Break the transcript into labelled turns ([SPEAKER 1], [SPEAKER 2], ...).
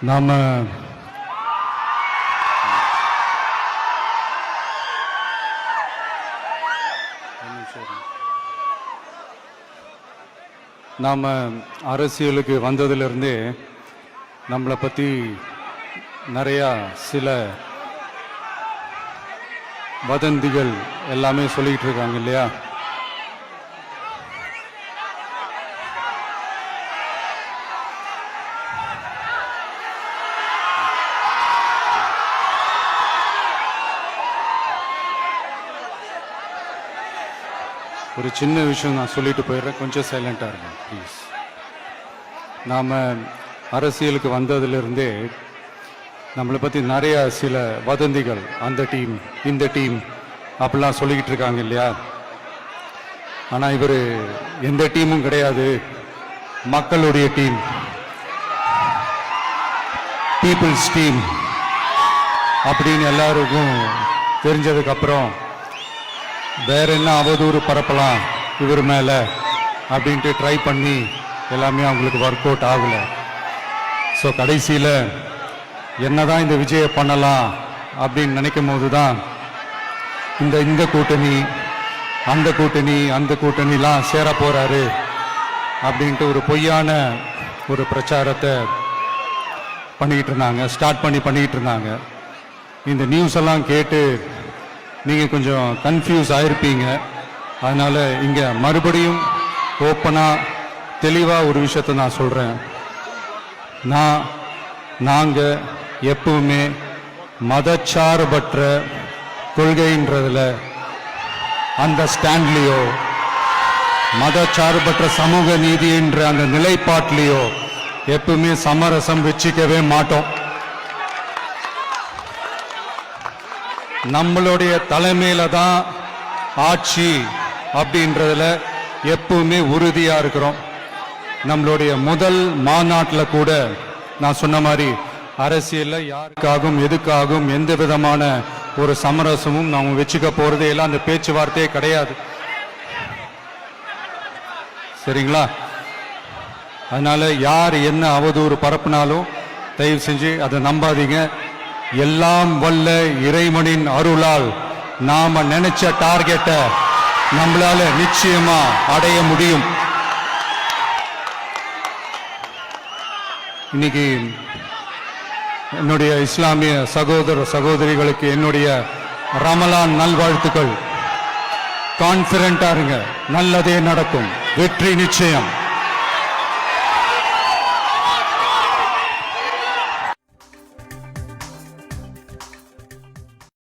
[SPEAKER 1] நாம அரசியலுக்கு வந்ததிலிருந்தே நம்மளை பற்றி நிறையா சில வதந்திகள் எல்லாமே சொல்லிக்கிட்டு இருக்காங்க இல்லையா? ஒரு சின்ன விஷயம் நான் சொல்லிட்டு போயிடுறேன், கொஞ்சம் சைலண்டாக இருங்க ப்ளீஸ். நாம் அரசியலுக்கு வந்ததிலிருந்தே நம்மளை பற்றி நிறைய சில வதந்திகள், அந்த டீம் இந்த டீம் அப்படிலாம் சொல்லிக்கிட்டு இருக்காங்க இல்லையா? ஆனால் இவர் எந்த டீமும் கிடையாது, மக்களுடைய டீம், பீப்புள்ஸ் டீம் அப்படின்னு எல்லாருக்கும் தெரிஞ்சதுக்கப்புறம் வேற என்ன அவதூறு பரப்பலாம் இவர் மேலே அப்படின்ட்டு ட்ரை பண்ணி எல்லாமே அவங்களுக்கு ஒர்க் அவுட் ஆகலை. ஸோ கடைசியில் என்னதான் இந்த விஜயை பண்ணலாம் அப்படின்னு நினைக்கும் போது தான் இந்த கூட்டணி அந்த கூட்டணிலாம் சேர போகிறாரு அப்படின்ட்டு ஒரு பொய்யான ஒரு பிரச்சாரத்தை பண்ணிக்கிட்டு இருந்தாங்க. இந்த நியூஸ் எல்லாம் கேட்டு நீங்கள் கொஞ்சம் கன்ஃபியூஸ் ஆயிருப்பீங்க. அதனால் இங்கே மறுபடியும் ஓப்பனாக தெளிவாக ஒரு விஷயத்தை நான் சொல்கிறேன். நாங்கள் எப்பவுமே மதச்சார்பற்ற கொள்கைன்றதில், அந்த ஸ்டாண்ட்லேயோ, மதச்சார்பற்ற சமூக நீதின்ற அந்த நிலைப்பாட்டிலேயோ எப்பவுமே சமரசம் வச்சுக்கவே மாட்டோம். நம்மளுடைய தலைமையில தான் ஆட்சி அப்படின்றதுல எப்பவுமே உறுதியா இருக்கிறோம். நம்மளுடைய முதல் மாநாட்டில் கூட நான் சொன்ன மாதிரி அரசியலில் யாருக்காகவும் எதுக்காகவும் எந்த விதமான ஒரு சமரசமும் நாம் வச்சுக்க போறதே இல்லை, அந்த பேச்சுவார்த்தையே கிடையாது. சரிங்களா? அதனால யார் என்ன அவதூறு பரப்புனாலும் தயவு செஞ்சு அதை நம்பாதீங்க. எல்லாம் வல்ல இறைவனின் அருளால் நாம நினைச்ச டார்கெட்டை நம்மளால நிச்சயமா அடைய முடியும். இன்னைக்கு என்னுடைய இஸ்லாமிய சகோதர சகோதரிகளுக்கு என்னுடைய ரமலான் நல்வாழ்த்துக்கள். கான்பிடென்டா இருங்க, நல்லதே நடக்கும், வெற்றி நிச்சயம்.